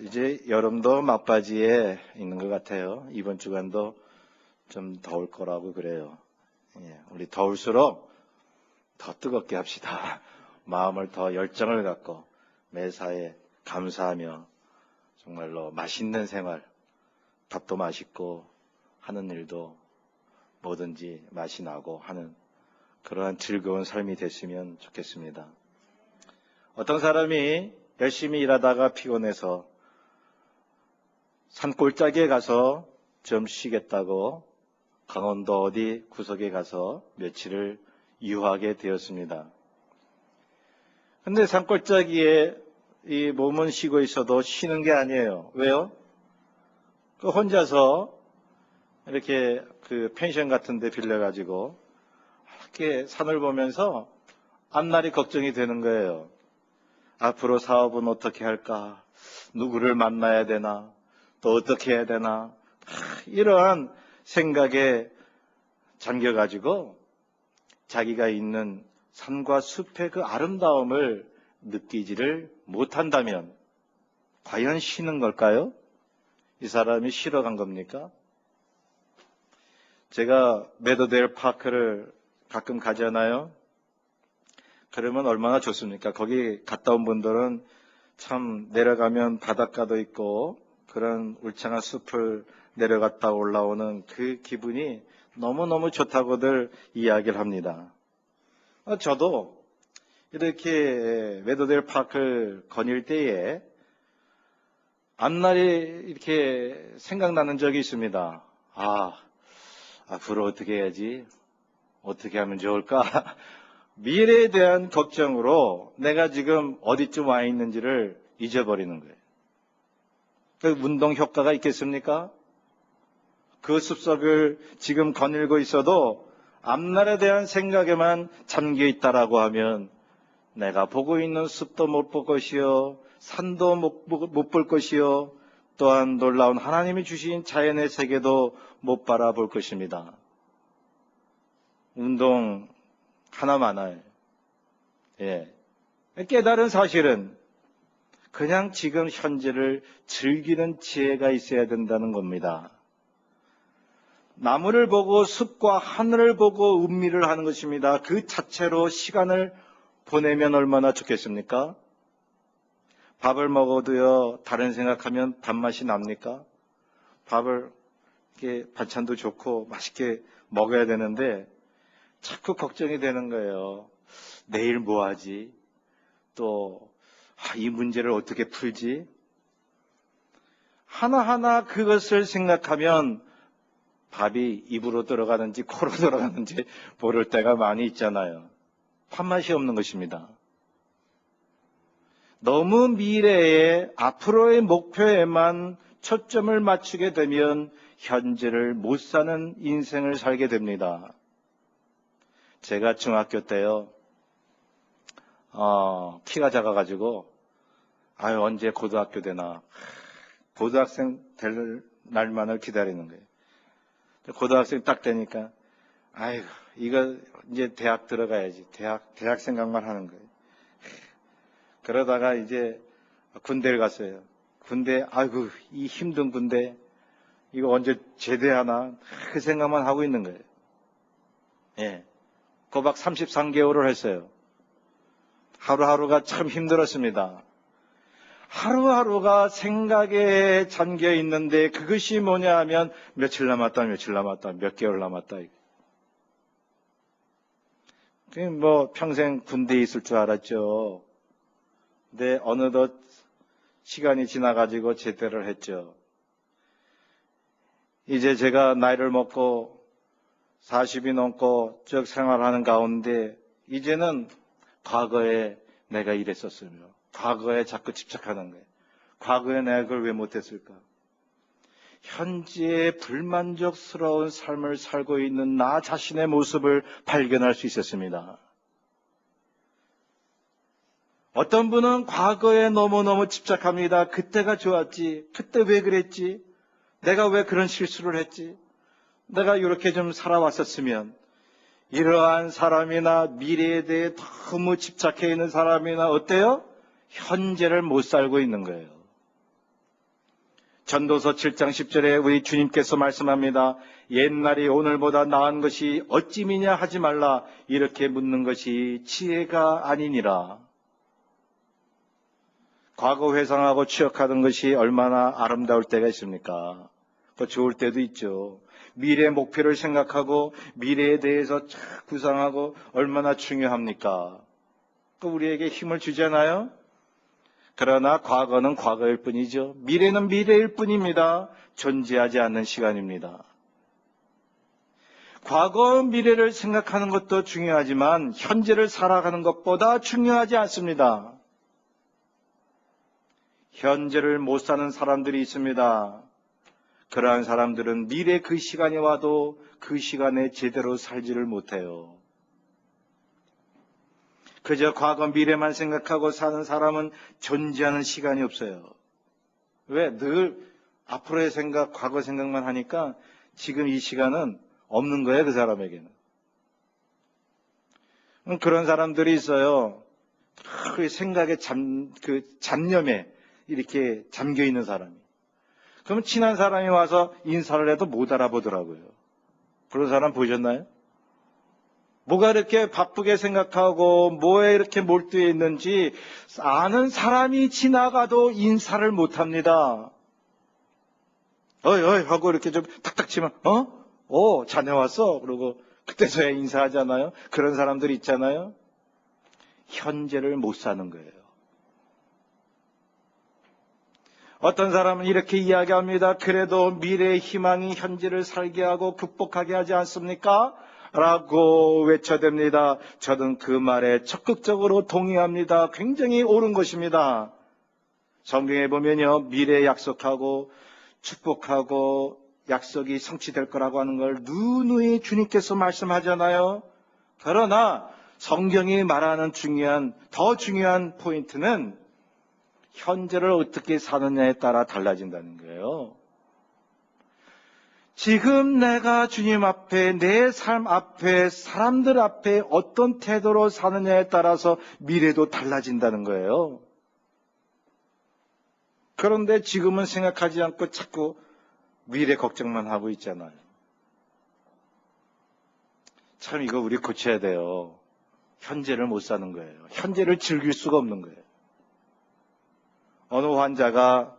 이제 여름도 막바지에 있는 것 같아요. 이번 주간도 좀 더울 거라고 그래요. 우리 더울수록 더 뜨겁게 합시다. 마음을 더 열정을 갖고 매사에 감사하며 정말로 맛있는 생활, 밥도 맛있고 하는 일도 뭐든지 맛이 나고 하는 그러한 즐거운 삶이 됐으면 좋겠습니다. 어떤 사람이 열심히 일하다가 피곤해서 산골짜기에 가서 좀 쉬겠다고 강원도 어디 구석에 가서 며칠을 유하게 되었습니다. 근데 산골짜기에 이 몸은 쉬고 있어도 쉬는 게 아니에요. 왜요? 혼자서 이렇게 그 펜션 같은 데 빌려가지고 이렇게 산을 보면서 앞날이 걱정이 되는 거예요. 앞으로 사업은 어떻게 할까? 누구를 만나야 되나? 또 어떻게 해야 되나? 이러한 생각에 잠겨가지고 자기가 있는 산과 숲의 그 아름다움을 느끼지를 못한다면 과연 쉬는 걸까요? 이 사람이 쉬러 간 겁니까? 제가 메도데일 파크를 가끔 가잖아요. 그러면 얼마나 좋습니까? 거기 갔다 온 분들은 참 내려가면 바닷가도 있고 그런 울창한 숲을 내려갔다 올라오는 그 기분이 너무너무 좋다고들 이야기를 합니다. 저도 이렇게 메도데일 파크를 거닐 때에 앞날이 이렇게 생각나는 적이 있습니다. 앞으로 어떻게 해야지? 어떻게 하면 좋을까? 미래에 대한 걱정으로 내가 지금 어디쯤 와 있는지를 잊어버리는 거예요. 그 운동 효과가 있겠습니까? 그 숲속을 지금 거닐고 있어도 앞날에 대한 생각에만 잠겨 있다라고 하면 내가 보고 있는 숲도 못 볼 것이요, 산도 못 볼 것이요, 또한 놀라운 하나님이 주신 자연의 세계도 못 바라볼 것입니다. 운동 하나만을 깨달은 사실은 그냥 지금 현재를 즐기는 지혜가 있어야 된다는 겁니다. 나무를 보고 숲과 하늘을 보고 음미를 하는 것입니다. 그 자체로 시간을 보내면 얼마나 좋겠습니까? 밥을 먹어도요, 다른 생각하면 밥맛이 납니까? 밥을 이렇게 반찬도 좋고 맛있게 먹어야 되는데 자꾸 걱정이 되는 거예요. 내일 뭐 하지? 또 이 문제를 어떻게 풀지? 하나하나 그것을 생각하면 밥이 입으로 들어가는지 코로 들어가는지 모를 때가 많이 있잖아요. 밥맛이 없는 것입니다. 너무 미래에 앞으로의 목표에만 초점을 맞추게 되면 현재를 못 사는 인생을 살게 됩니다. 제가 중학교 때요, 키가 작아가지고, 언제 고등학교 되나. 고등학생 될 날만을 기다리는 거예요. 고등학생 딱 되니까, 이거 이제 대학 들어가야지. 대학 생각만 하는 거예요. 그러다가 이제 군대를 갔어요. 군대, 이 힘든 군대, 이거 언제 제대하나. 그 생각만 하고 있는 거예요. 꼬박 33개월을 했어요. 하루하루가 참 힘들었습니다. 하루하루가 생각에 잠겨 있는데 그것이 뭐냐 하면 며칠 남았다, 몇 개월 남았다. 뭐 평생 군대에 있을 줄 알았죠. 근데 어느덧 시간이 지나가지고 제대를 했죠. 이제 제가 나이를 먹고 40이 넘고 쭉 생활하는 가운데 이제는 과거에 내가 이랬었으며 과거에 자꾸 집착하는 거예요. 과거에 내가 그걸 왜 못했을까? 현재의 불만족스러운 삶을 살고 있는 나 자신의 모습을 발견할 수 있었습니다. 어떤 분은 과거에 너무너무 집착합니다. 그때가 좋았지. 그때 왜 그랬지? 내가 왜 그런 실수를 했지? 내가 이렇게 좀 살아왔었으면. 이러한 사람이나 미래에 대해 너무 집착해 있는 사람이나 어때요? 현재를 못 살고 있는 거예요. 전도서 7장 10절에 우리 주님께서 말씀합니다. 옛날이 오늘보다 나은 것이 어찌미냐 하지 말라. 이렇게 묻는 것이 지혜가 아니니라. 과거 회상하고 추억하던 것이 얼마나 아름다울 때가 있습니까? 또 좋을 때도 있죠. 미래 목표를 생각하고 미래에 대해서 구상하고 얼마나 중요합니까? 또 우리에게 힘을 주잖아요. 그러나 과거는 과거일 뿐이죠. 미래는 미래일 뿐입니다. 존재하지 않는 시간입니다. 과거, 미래를 생각하는 것도 중요하지만 현재를 살아가는 것보다 중요하지 않습니다. 현재를 못 사는 사람들이 있습니다. 그러한 사람들은 미래 그 시간이 와도 그 시간에 제대로 살지를 못해요. 그저 과거 미래만 생각하고 사는 사람은 존재하는 시간이 없어요. 왜? 늘 앞으로의 생각, 과거 생각만 하니까 지금 이 시간은 없는 거예요, 그 사람에게는. 그런 사람들이 있어요. 그 생각의 잡념에 이렇게 잠겨 있는 사람이. 그럼 친한 사람이 와서 인사를 해도 못 알아보더라고요. 그런 사람 보셨나요? 뭐가 이렇게 바쁘게 생각하고 뭐에 이렇게 몰두해 있는지 아는 사람이 지나가도 인사를 못 합니다. 어이 하고 이렇게 좀 탁탁 치면 자네 왔어? 그러고 그때서야 인사하잖아요. 그런 사람들 있잖아요. 현재를 못 사는 거예요. 어떤 사람은 이렇게 이야기합니다. 그래도 미래의 희망이 현재를 살게 하고 극복하게 하지 않습니까? 라고 외쳐댑니다. 저는 그 말에 적극적으로 동의합니다. 굉장히 옳은 것입니다. 성경에 보면요, 미래에 약속하고 축복하고 약속이 성취될 거라고 하는 걸 누누이 주님께서 말씀하잖아요. 그러나 성경이 말하는 더 중요한 포인트는 현재를 어떻게 사느냐에 따라 달라진다는 거예요. 지금 내가 주님 앞에, 내 삶 앞에, 사람들 앞에 어떤 태도로 사느냐에 따라서 미래도 달라진다는 거예요. 그런데 지금은 생각하지 않고 자꾸 미래 걱정만 하고 있잖아요. 참 이거 우리 고쳐야 돼요. 현재를 못 사는 거예요. 현재를 즐길 수가 없는 거예요. 어느 환자가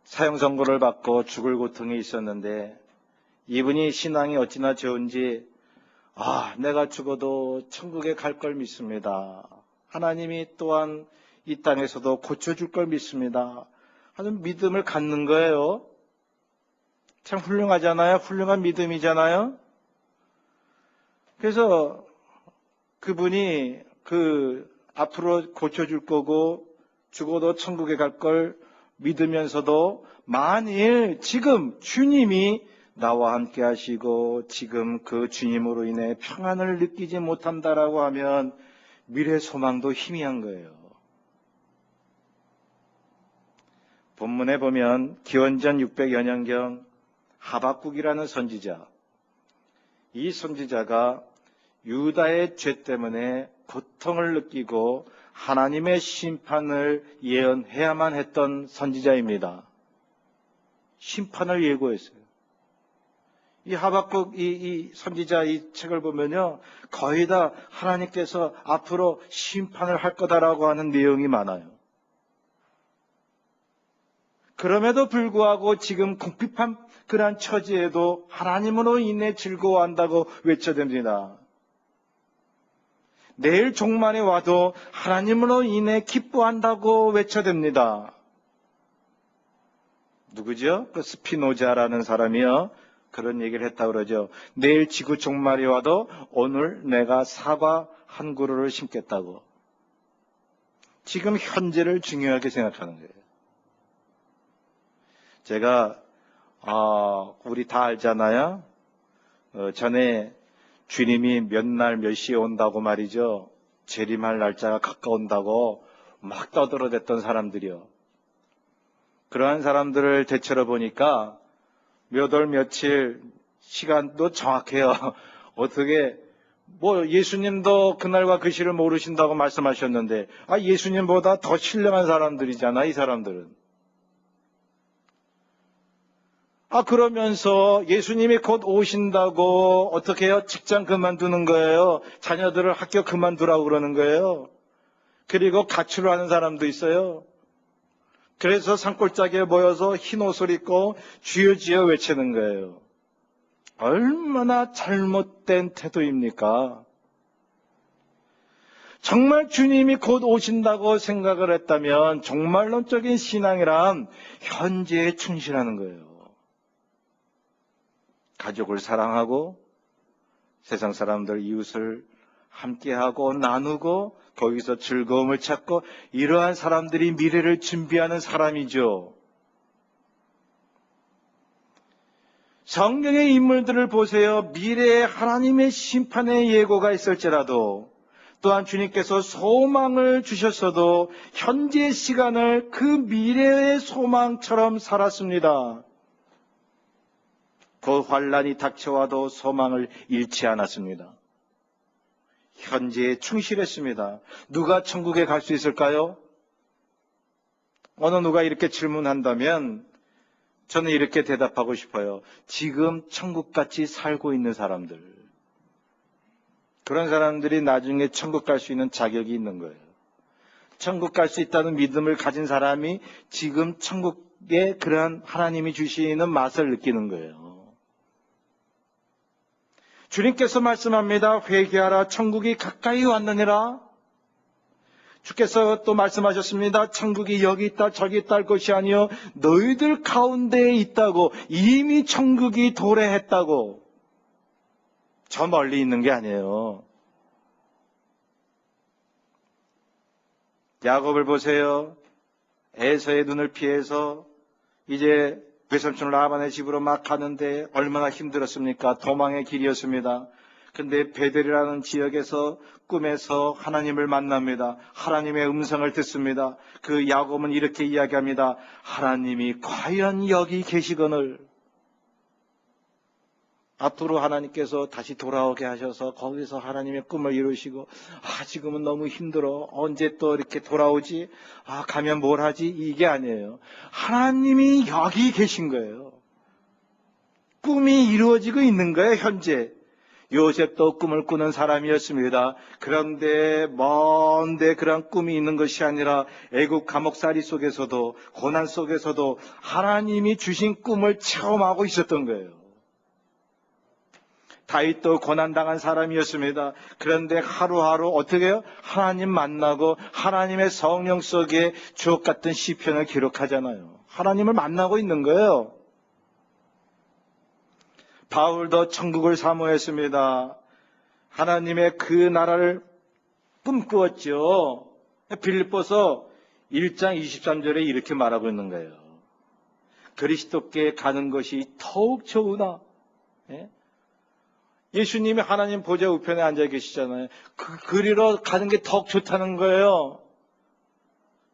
사형 선고를 받고 죽을 고통이 있었는데 이분이 신앙이 어찌나 좋은지 내가 죽어도 천국에 갈 걸 믿습니다. 하나님이 또한 이 땅에서도 고쳐줄 걸 믿습니다. 하는 믿음을 갖는 거예요. 참 훌륭하잖아요. 훌륭한 믿음이잖아요. 그래서 그분이 앞으로 고쳐줄 거고 죽어도 천국에 갈 걸 믿으면서도 만일 지금 주님이 나와 함께 하시고 지금 그 주님으로 인해 평안을 느끼지 못한다라고 하면 미래 소망도 희미한 거예요. 본문에 보면 기원전 600여 년경 하박국이라는 선지자, 이 선지자가 유다의 죄 때문에 고통을 느끼고 하나님의 심판을 예언해야만 했던 선지자입니다. 심판을 예고했어요. 이 하박국 이 선지자 이 책을 보면요, 거의 다 하나님께서 앞으로 심판을 할 거다라고 하는 내용이 많아요. 그럼에도 불구하고 지금 궁핍한 그러한 처지에도 하나님으로 인해 즐거워한다고 외쳐댑니다. 내일 종말에 와도 하나님으로 인해 기뻐한다고 외쳐댑니다. 누구죠? 그 스피노자라는 사람이요, 그런 얘기를 했다고 그러죠. 내일 지구 종말이 와도 오늘 내가 사과 한 그루를 심겠다고. 지금 현재를 중요하게 생각하는 거예요. 제가 우리 다 알잖아요. 전에 주님이 몇 날 몇 시에 온다고 말이죠. 재림할 날짜가 가까운다고 막 떠들어댔던 사람들이요. 그러한 사람들을 되돌아 보니까 몇 월 며칠 시간도 정확해요. 어떻게 예수님도 그날과 그 시를 모르신다고 말씀하셨는데 예수님보다 더 신령한 사람들이잖아, 이 사람들은. 그러면서 예수님이 곧 오신다고 어떻게 해요? 직장 그만두는 거예요. 자녀들을 학교 그만두라고 그러는 거예요. 그리고 가출을 하는 사람도 있어요. 그래서 산골짜기에 모여서 흰 옷을 입고 주여 주여 외치는 거예요. 얼마나 잘못된 태도입니까? 정말 주님이 곧 오신다고 생각을 했다면 종말론적인 신앙이란 현재에 충실하는 거예요. 가족을 사랑하고 세상 사람들 이웃을 함께하고 나누고 거기서 즐거움을 찾고 이러한 사람들이 미래를 준비하는 사람이죠. 성경의 인물들을 보세요. 미래에 하나님의 심판의 예고가 있을지라도 또한 주님께서 소망을 주셨어도 현재의 시간을 그 미래의 소망처럼 살았습니다. 그 환란이 닥쳐와도 소망을 잃지 않았습니다. 현재에 충실했습니다. 누가 천국에 갈 수 있을까요? 어느 누가 이렇게 질문한다면 저는 이렇게 대답하고 싶어요. 지금 천국같이 살고 있는 사람들. 그런 사람들이 나중에 천국 갈 수 있는 자격이 있는 거예요. 천국 갈 수 있다는 믿음을 가진 사람이 지금 천국에 그러한 하나님이 주시는 맛을 느끼는 거예요. 주님께서 말씀합니다. 회개하라. 천국이 가까이 왔느니라. 주께서 또 말씀하셨습니다. 천국이 여기 있다 저기 있다 할 것이 아니요 너희들 가운데에 있다고. 이미 천국이 도래했다고. 저 멀리 있는 게 아니에요. 야곱을 보세요. 에서의 눈을 피해서 이제 외삼촌 라반의 집으로 막 가는데 얼마나 힘들었습니까? 도망의 길이었습니다. 근데 베델이라는 지역에서 꿈에서 하나님을 만납니다. 하나님의 음성을 듣습니다. 그 야곱은 이렇게 이야기합니다. 하나님이 과연 여기 계시거늘. 앞으로 하나님께서 다시 돌아오게 하셔서 거기서 하나님의 꿈을 이루시고 지금은 너무 힘들어. 언제 또 이렇게 돌아오지? 가면 뭘 하지? 이게 아니에요. 하나님이 여기 계신 거예요. 꿈이 이루어지고 있는 거예요. 현재. 요셉도 꿈을 꾸는 사람이었습니다. 그런데 먼데 그런 꿈이 있는 것이 아니라 애국 감옥살이 속에서도 고난 속에서도 하나님이 주신 꿈을 체험하고 있었던 거예요. 다윗도 고난당한 사람이었습니다. 그런데 하루하루 어떻게 해요? 하나님 만나고 하나님의 성령 속에 주옥같은 시편을 기록하잖아요. 하나님을 만나고 있는 거예요. 바울도 천국을 사모했습니다. 하나님의 그 나라를 꿈꾸었죠. 빌립보서 1장 23절에 이렇게 말하고 있는 거예요. 그리스도께 가는 것이 더욱 좋으나. 예수님이 하나님 보좌 우편에 앉아 계시잖아요. 그리로 가는 게 더욱 좋다는 거예요.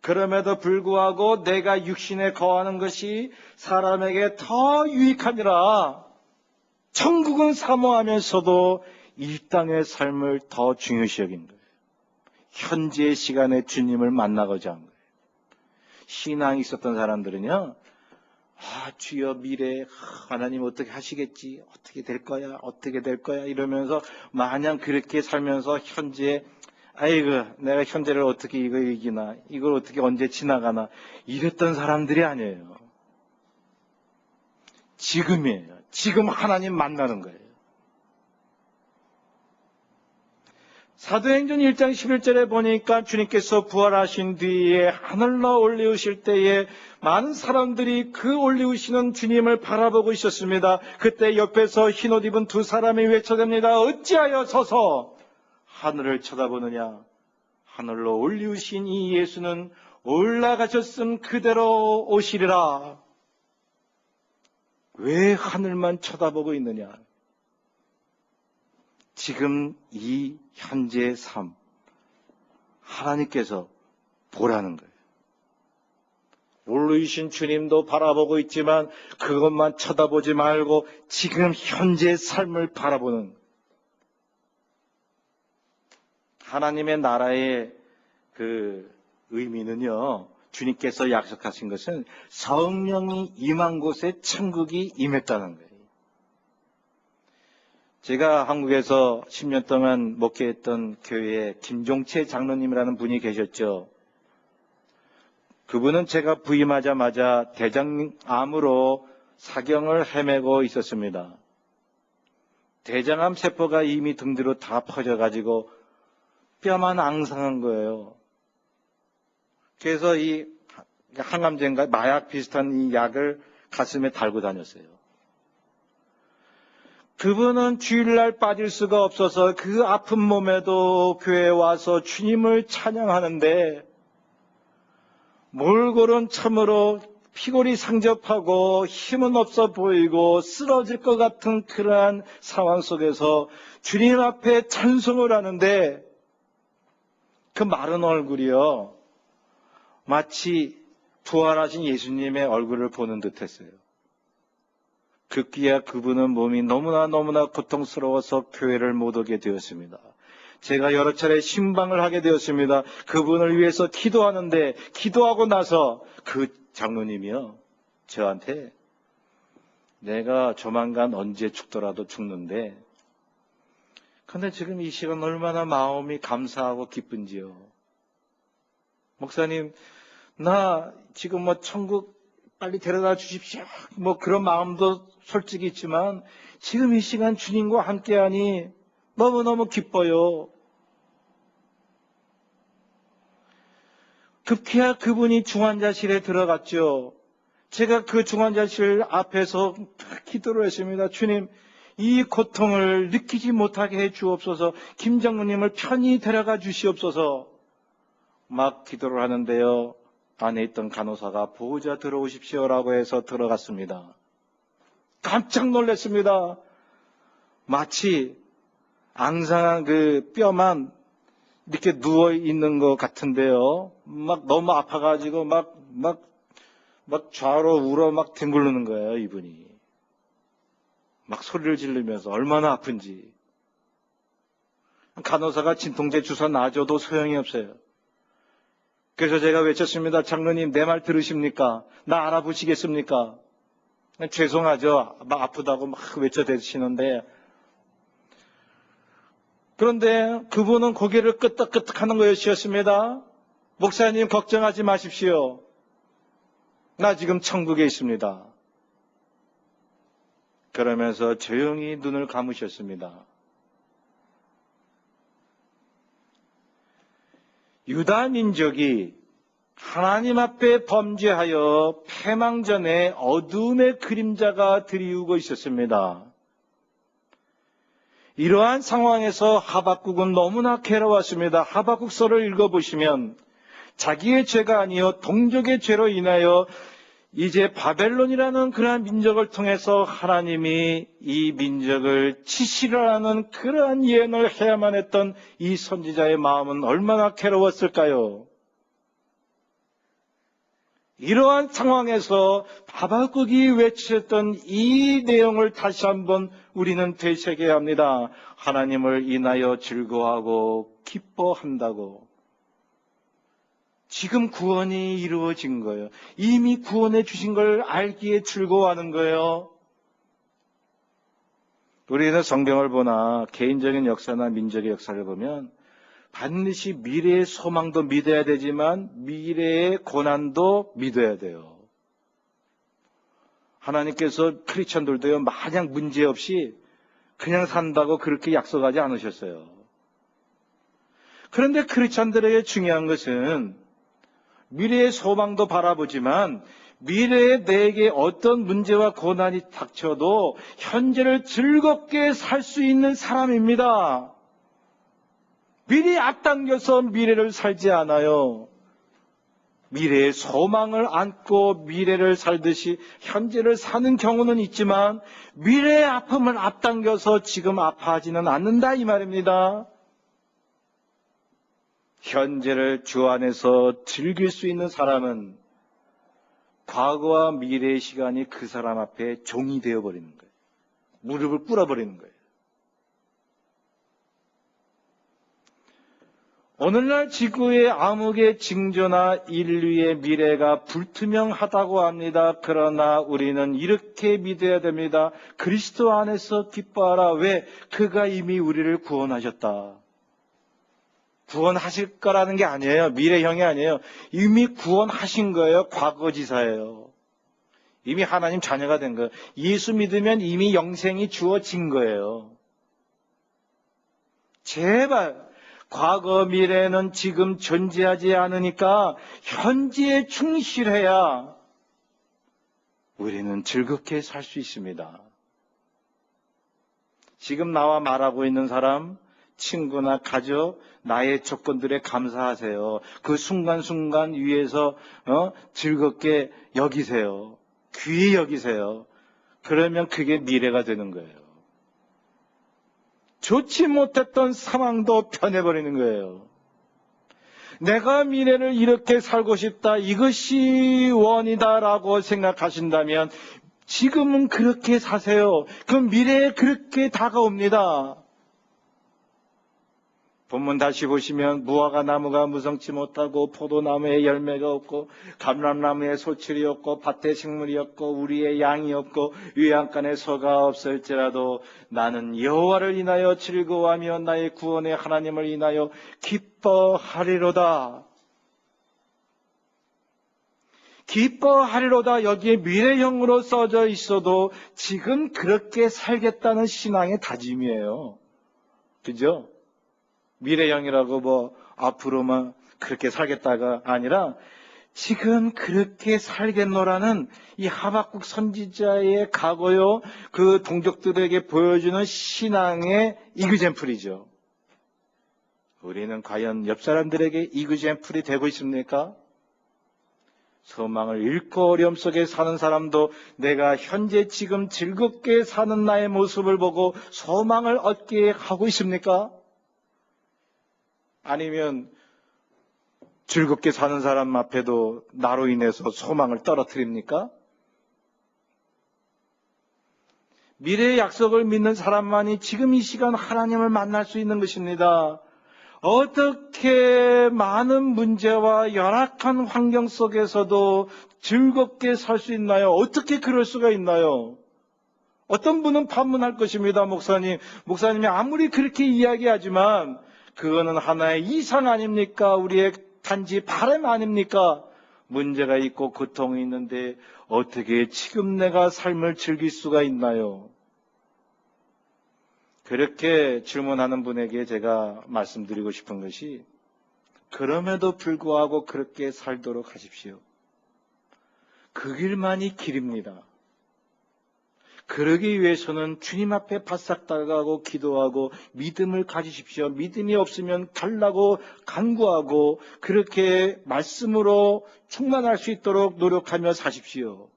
그럼에도 불구하고 내가 육신에 거하는 것이 사람에게 더 유익하니라. 천국은 사모하면서도 이 땅의 삶을 더 중요시 여긴 거예요. 현재의 시간에 주님을 만나고자 한 거예요. 신앙이 있었던 사람들은요. 주여 미래 하나님 어떻게 하시겠지? 어떻게 될 거야? 어떻게 될 거야? 이러면서 마냥 그렇게 살면서 현재 내가 현재를 어떻게 이거 이기나? 이걸 어떻게 언제 지나가나? 이랬던 사람들이 아니에요. 지금이에요. 지금 하나님 만나는 거예요. 사도행전 1장 11절에 보니까 주님께서 부활하신 뒤에 하늘로 올리우실 때에 많은 사람들이 그 올리우시는 주님을 바라보고 있었습니다. 그때 옆에서 흰옷 입은 두 사람이 외쳐댑니다. 어찌하여 서서 하늘을 쳐다보느냐? 하늘로 올리우신 이 예수는 올라가셨음 그대로 오시리라. 왜 하늘만 쳐다보고 있느냐? 지금 이 현재의 삶, 하나님께서 보라는 거예요. 올리신 주님도 바라보고 있지만 그것만 쳐다보지 말고 지금 현재의 삶을 바라보는 거예요. 하나님의 나라의 그 의미는요, 주님께서 약속하신 것은 성령이 임한 곳에 천국이 임했다는 거예요. 제가 한국에서 10년 동안 목회했던 교회에 김종채 장로님이라는 분이 계셨죠. 그분은 제가 부임하자마자 대장암으로 사경을 헤매고 있었습니다. 대장암 세포가 이미 등 뒤로 다 퍼져가지고 뼈만 앙상한 거예요. 그래서 이 항암제인가 마약 비슷한 이 약을 가슴에 달고 다녔어요. 그분은 주일날 빠질 수가 없어서 그 아픈 몸에도 교회에 와서 주님을 찬양하는데 몰골은 참으로 피골이 상접하고 힘은 없어 보이고 쓰러질 것 같은 그러한 상황 속에서 주님 앞에 찬송을 하는데 그 마른 얼굴이요, 마치 부활하신 예수님의 얼굴을 보는 듯했어요. 급기야 그분은 몸이 너무나 고통스러워서 교회를 못 오게 되었습니다. 제가 여러 차례 신방을 하게 되었습니다. 그분을 위해서 기도하는데 기도하고 나서 그 장로님이요, 저한테 내가 조만간 언제 죽더라도 죽는데 근데 지금 이 시간 얼마나 마음이 감사하고 기쁜지요. 목사님, 나 지금 천국 빨리 데려다 주십시오. 그런 마음도 솔직히 있지만 지금 이 시간 주님과 함께하니 너무너무 기뻐요. 급기야 그분이 중환자실에 들어갔죠. 제가 그 중환자실 앞에서 기도를 했습니다. 주님, 이 고통을 느끼지 못하게 해 주옵소서. 김 장로님을 편히 데려가 주시옵소서. 막 기도를 하는데요, 안에 있던 간호사가 보호자 들어오십시오라고 해서 들어갔습니다. 깜짝 놀랐습니다. 마치 앙상한 그 뼈만 이렇게 누워 있는 것 같은데요, 막 너무 아파가지고 막 좌로 우로 막 뒹구르는 거예요. 이분이 막 소리를 지르면서 얼마나 아픈지. 간호사가 진통제 주사 놔줘도 소용이 없어요. 그래서 제가 외쳤습니다. 장로님, 내 말 들으십니까? 나 알아보시겠습니까? 죄송하죠. 막 아프다고 막 외쳐대시는데, 그런데 그분은 고개를 끄덕끄덕 하는 것이었습니다. 목사님, 걱정하지 마십시오. 나 지금 천국에 있습니다. 그러면서 조용히 눈을 감으셨습니다. 유다 민족이 하나님 앞에 범죄하여 패망전에 어두움의 그림자가 드리우고 있었습니다. 이러한 상황에서 하박국은 너무나 괴로웠습니다. 하박국서를 읽어보시면 자기의 죄가 아니요 동족의 죄로 인하여 이제 바벨론이라는 그러한 민족을 통해서 하나님이 이 민족을 치시라는 그러한 예언을 해야만 했던 이 선지자의 마음은 얼마나 괴로웠을까요? 이러한 상황에서 하박국이 외쳤던 이 내용을 다시 한번 우리는 되새겨야 합니다. 하나님을 인하여 즐거워하고 기뻐한다고. 지금 구원이 이루어진 거예요. 이미 구원해 주신 걸 알기에 즐거워하는 거예요. 우리는 성경을 보나 개인적인 역사나 민족의 역사를 보면 반드시 미래의 소망도 믿어야 되지만 미래의 고난도 믿어야 돼요. 하나님께서 크리스천들도요, 마냥 문제없이 그냥 산다고 그렇게 약속하지 않으셨어요. 그런데 크리스천들에게 중요한 것은 미래의 소망도 바라보지만 미래에 내게 어떤 문제와 고난이 닥쳐도 현재를 즐겁게 살 수 있는 사람입니다. 미리 앞당겨서 미래를 살지 않아요. 미래의 소망을 안고 미래를 살듯이 현재를 사는 경우는 있지만 미래의 아픔을 앞당겨서 지금 아파하지는 않는다 이 말입니다. 현재를 주 안에서 즐길 수 있는 사람은 과거와 미래의 시간이 그 사람 앞에 종이 되어버리는 거예요. 무릎을 꿇어버리는 거예요. 오늘날 지구의 암흑의 징조나 인류의 미래가 불투명하다고 합니다. 그러나 우리는 이렇게 믿어야 됩니다. 그리스도 안에서 기뻐하라. 왜? 그가 이미 우리를 구원하셨다. 구원하실 거라는 게 아니에요. 미래형이 아니에요. 이미 구원하신 거예요. 과거지사예요. 이미 하나님 자녀가 된 거예요. 예수 믿으면 이미 영생이 주어진 거예요. 제발 과거 미래는 지금 존재하지 않으니까 현재에 충실해야 우리는 즐겁게 살 수 있습니다. 지금 나와 말하고 있는 사람, 친구나 가족, 나의 조건들에 감사하세요. 그 순간순간 위에서 즐겁게 여기세요. 귀히 여기세요. 그러면 그게 미래가 되는 거예요. 좋지 못했던 상황도 변해버리는 거예요. 내가 미래를 이렇게 살고 싶다, 이것이 원이다라고 생각하신다면 지금은 그렇게 사세요. 그럼 미래에 그렇게 다가옵니다. 본문 다시 보시면 무화과 나무가 무성치 못하고 포도나무에 열매가 없고 감람나무에 소출이 없고 밭에 식물이 없고 우리의 양이 없고 외양간에 소가 없을지라도 나는 여호와를 인하여 즐거워하며 나의 구원의 하나님을 인하여 기뻐하리로다. 기뻐하리로다. 여기에 미래형으로 써져 있어도 지금 그렇게 살겠다는 신앙의 다짐이에요. 그죠? 미래형이라고 앞으로만 그렇게 살겠다가 아니라 지금 그렇게 살겠노라는 이 하박국 선지자의 각오요, 그 동족들에게 보여주는 신앙의 이그젬플이죠. 우리는 과연 옆 사람들에게 이그젬플이 되고 있습니까? 소망을 잃고 어려움 속에 사는 사람도 내가 현재 지금 즐겁게 사는 나의 모습을 보고 소망을 얻게 하고 있습니까? 아니면 즐겁게 사는 사람 앞에도 나로 인해서 소망을 떨어뜨립니까? 미래의 약속을 믿는 사람만이 지금 이 시간 하나님을 만날 수 있는 것입니다. 어떻게 많은 문제와 열악한 환경 속에서도 즐겁게 살 수 있나요? 어떻게 그럴 수가 있나요? 어떤 분은 반문할 것입니다. 목사님이 아무리 그렇게 이야기하지만 그거는 하나의 이상 아닙니까? 우리의 단지 바람 아닙니까? 문제가 있고 고통이 있는데 어떻게 지금 내가 삶을 즐길 수가 있나요? 그렇게 질문하는 분에게 제가 말씀드리고 싶은 것이, 그럼에도 불구하고 그렇게 살도록 하십시오. 그 길만이 길입니다. 그러기 위해서는 주님 앞에 바싹 다가가고 기도하고 믿음을 가지십시오. 믿음이 없으면 달라고 간구하고 그렇게 말씀으로 충만할 수 있도록 노력하며 사십시오.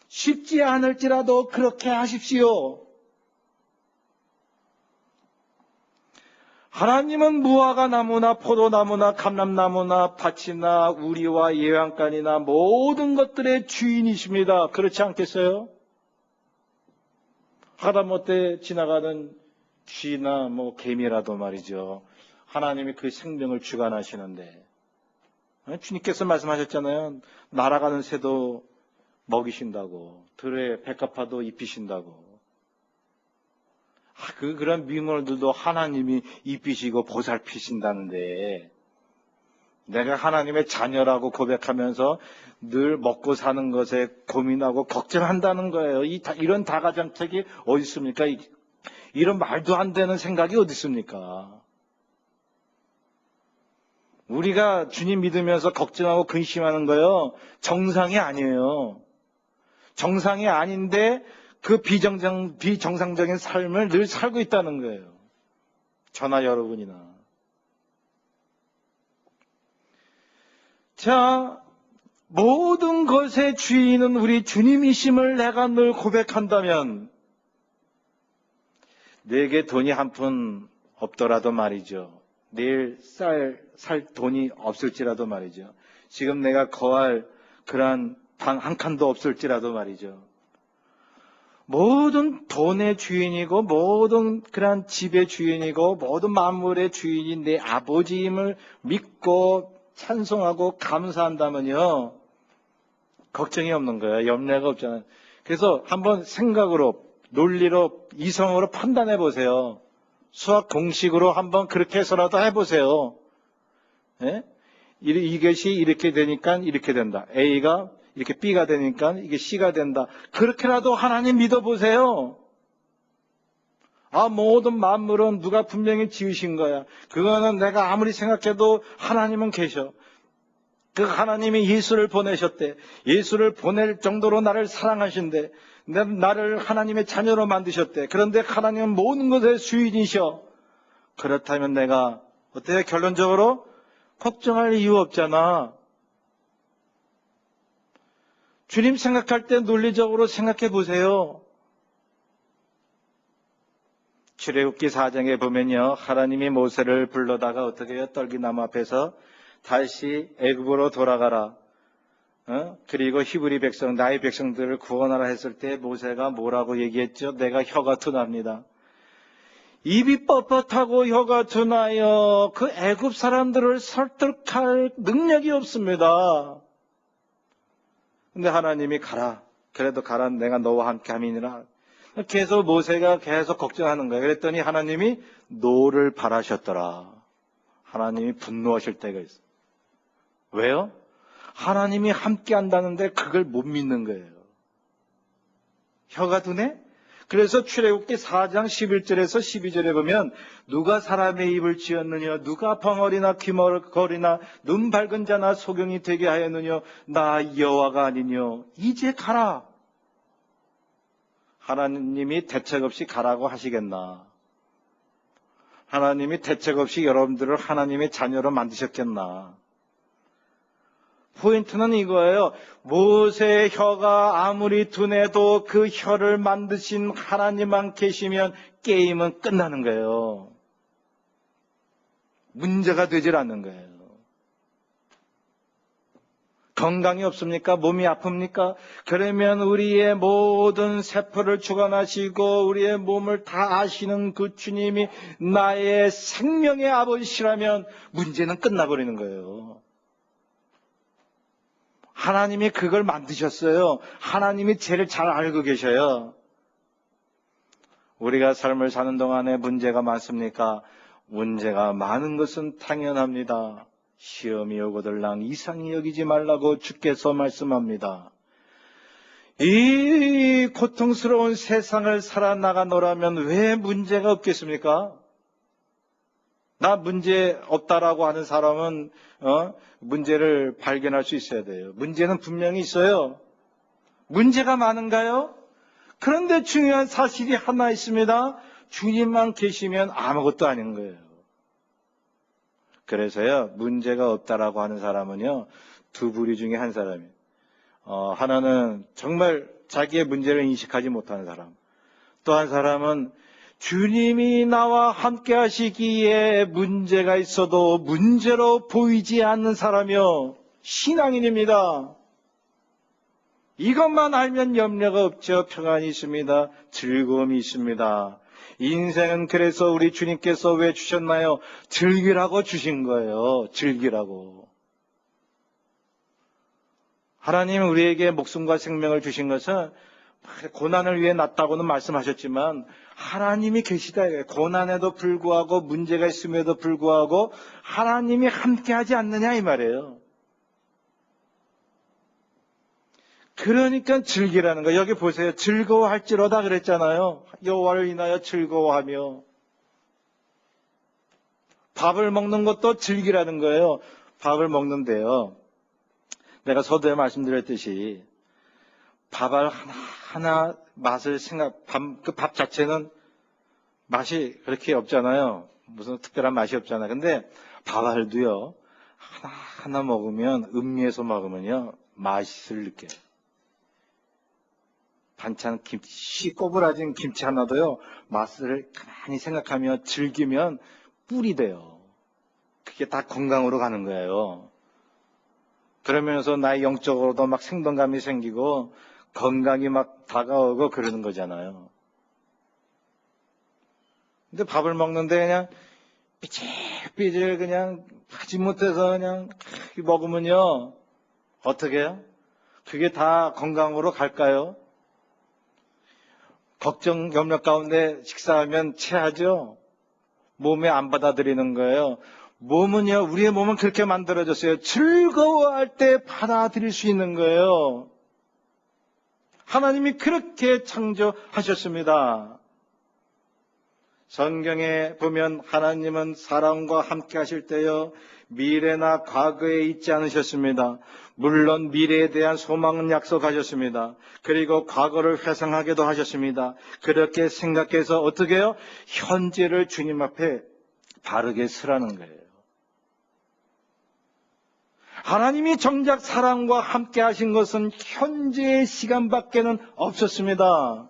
쉽지 않을지라도 그렇게 하십시오. 하나님은 무화과 나무나 포도나무나 감람나무나 밭이나 우리와 예양간이나 모든 것들의 주인이십니다. 그렇지 않겠어요? 하다못해 지나가는 쥐나 개미라도 말이죠. 하나님이 그 생명을 주관하시는데, 주님께서 말씀하셨잖아요. 날아가는 새도 먹이신다고, 들에 백합화도 입히신다고. 그런 미물들도 하나님이 입히시고 보살피신다는데, 내가 하나님의 자녀라고 고백하면서 늘 먹고 사는 것에 고민하고 걱정한다는 거예요. 이런 다가정책이 어디 있습니까? 이런 말도 안 되는 생각이 어디 있습니까? 우리가 주님 믿으면서 걱정하고 근심하는 거요, 정상이 아니에요. 정상이 아닌데 그 비정상적인 삶을 늘 살고 있다는 거예요. 저나 여러분이나. 자, 모든 것의 주인은 우리 주님이심을 내가 늘 고백한다면, 내게 돈이 한 푼 없더라도 말이죠. 내일 살 돈이 없을지라도 말이죠. 지금 내가 거할 그러한 방 한 칸도 없을지라도 말이죠. 모든 돈의 주인이고 모든 그런 집의 주인이고 모든 만물의 주인이 내 아버지임을 믿고 찬송하고 감사한다면요, 걱정이 없는 거예요. 염려가 없잖아요. 그래서 한번 생각으로, 논리로, 이성으로 판단해 보세요. 수학 공식으로 한번 그렇게 해서라도 해보세요. 예? 이것이 이렇게 되니까 이렇게 된다. A가 이렇게 B가 되니까 이게 C가 된다. 그렇게라도 하나님 믿어보세요. 모든 만물은 누가 분명히 지으신 거야. 그거는 내가 아무리 생각해도 하나님은 계셔. 그 하나님이 예수를 보내셨대. 예수를 보낼 정도로 나를 사랑하신대. 나를 하나님의 자녀로 만드셨대. 그런데 하나님은 모든 것의 주인이셔. 그렇다면 내가 어떻게 결론적으로 걱정할 이유 없잖아. 주님 생각할 때 논리적으로 생각해 보세요. 출애굽기 4장에 보면요, 하나님이 모세를 불러다가 어떻게 해요? 떨기나무 앞에서 다시 애굽으로 돌아가라. 그리고 히브리 백성, 나의 백성들을 구원하라 했을 때 모세가 뭐라고 얘기했죠? 내가 혀가 둔합니다. 입이 뻣뻣하고 혀가 둔하여 그 애굽 사람들을 설득할 능력이 없습니다. 근데 하나님이 가라. 그래도 가라. 내가 너와 함께 함이니라. 계속 모세가 계속 걱정하는 거예요. 그랬더니 하나님이 노를 바라셨더라. 하나님이 분노하실 때가 있어요. 왜요? 하나님이 함께 한다는데 그걸 못 믿는 거예요. 혀가 두네? 그래서 출애굽기 4장 11절에서 12절에 보면 누가 사람의 입을 지었느냐, 누가 벙어리나 귀머거리나 눈 밝은 자나 소경이 되게 하였느냐, 나 여호와가 아니뇨. 이제 가라. 하나님이 대책 없이 가라고 하시겠나? 하나님이 대책 없이 여러분들을 하나님의 자녀로 만드셨겠나? 포인트는 이거예요. 모세의 혀가 아무리 둔해도 그 혀를 만드신 하나님만 계시면 게임은 끝나는 거예요. 문제가 되질 않는 거예요. 건강이 없습니까? 몸이 아픕니까? 그러면 우리의 모든 세포를 주관하시고 우리의 몸을 다 아시는 그 주님이 나의 생명의 아버지시라면 문제는 끝나버리는 거예요. 하나님이 그걸 만드셨어요. 하나님이 죄를 잘 알고 계셔요. 우리가 삶을 사는 동안에 문제가 많습니까? 문제가 많은 것은 당연합니다. 시험이 오거들랑 이상히 여기지 말라고 주께서 말씀합니다. 이 고통스러운 세상을 살아나가노라면 왜 문제가 없겠습니까? 나 문제 없다라고 하는 사람은 문제를 발견할 수 있어야 돼요. 문제는 분명히 있어요. 문제가 많은가요? 그런데 중요한 사실이 하나 있습니다. 주님만 계시면 아무것도 아닌 거예요. 그래서요, 문제가 없다라고 하는 사람은요, 두 부류 중에 한 사람이에요. 하나는 정말 자기의 문제를 인식하지 못하는 사람. 또 한 사람은 주님이 나와 함께 하시기에 문제가 있어도 문제로 보이지 않는 사람이요, 신앙인입니다. 이것만 알면 염려가 없죠. 평안이 있습니다. 즐거움이 있습니다. 인생은 그래서 우리 주님께서 왜 주셨나요? 즐기라고 주신 거예요. 즐기라고. 하나님은 우리에게 목숨과 생명을 주신 것은 고난을 위해 놨다고는 말씀하셨지만 하나님이 계시다. 고난에도 불구하고 문제가 있음에도 불구하고 하나님이 함께하지 않느냐 이 말이에요. 그러니까 즐기라는 거. 여기 보세요. 즐거워할지로다 그랬잖아요. 여호와를 인하여 즐거워하며. 밥을 먹는 것도 즐기라는 거예요. 밥을 먹는데요, 내가 서두에 말씀드렸듯이 밥을 하나 맛을 그 밥 자체는 맛이 그렇게 없잖아요. 무슨 특별한 맛이 없잖아요. 근데 밥알도요, 하나 먹으면, 음미해서 먹으면요, 맛을 느껴요. 반찬 김치, 꼬부라진 김치 하나도요, 맛을 가만히 생각하며 즐기면 뿔이 돼요. 그게 다 건강으로 가는 거예요. 그러면서 나의 영적으로도 막 생동감이 생기고 건강이 막 다가오고 그러는 거잖아요. 근데 밥을 먹는데 그냥 삐질삐질 그냥 마지못해서 그냥 먹으면요. 어떻게 해요? 그게 다 건강으로 갈까요? 걱정, 염려 가운데 식사하면 체하죠? 몸에 안 받아들이는 거예요. 몸은요, 우리의 몸은 그렇게 만들어졌어요. 즐거워할 때 받아들일 수 있는 거예요. 하나님이 그렇게 창조하셨습니다. 성경에 보면 하나님은 사람과 함께 하실 때요, 미래나 과거에 있지 않으셨습니다. 물론 미래에 대한 소망은 약속하셨습니다. 그리고 과거를 회상하게도 하셨습니다. 그렇게 생각해서 어떻게 해요? 현재를 주님 앞에 바르게 서라는 거예요. 하나님이 정작 사람과 함께 하신 것은 현재의 시간밖에는 없었습니다.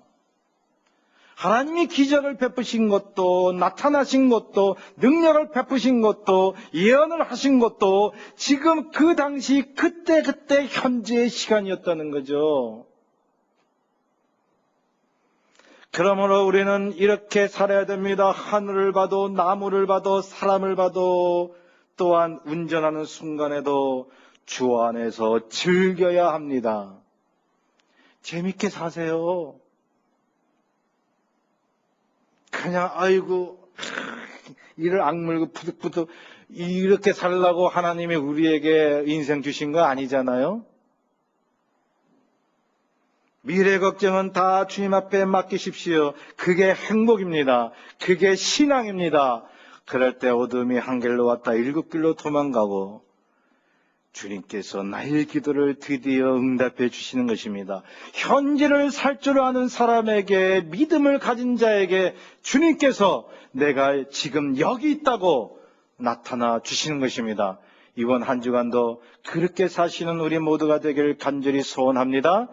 하나님이 기적을 베푸신 것도, 나타나신 것도, 능력을 베푸신 것도, 예언을 하신 것도 지금 그 당시 그때 현재의 시간이었다는 거죠. 그러므로 우리는 이렇게 살아야 됩니다. 하늘을 봐도, 나무를 봐도, 사람을 봐도, 또한 운전하는 순간에도 주 안에서 즐겨야 합니다. 재밌게 사세요. 그냥 아이고 이를 악물고 푸득푸득 이렇게 살라고 하나님이 우리에게 인생 주신 거 아니잖아요. 미래 걱정은 다 주님 앞에 맡기십시오. 그게 행복입니다. 그게 신앙입니다. 그럴 때 어둠이 한 길로 왔다 일곱 길로 도망가고 주님께서 나의 기도를 드디어 응답해 주시는 것입니다. 현재를 살 줄 아는 사람에게, 믿음을 가진 자에게 주님께서 내가 지금 여기 있다고 나타나 주시는 것입니다. 이번 한 주간도 그렇게 사시는 우리 모두가 되길 간절히 소원합니다.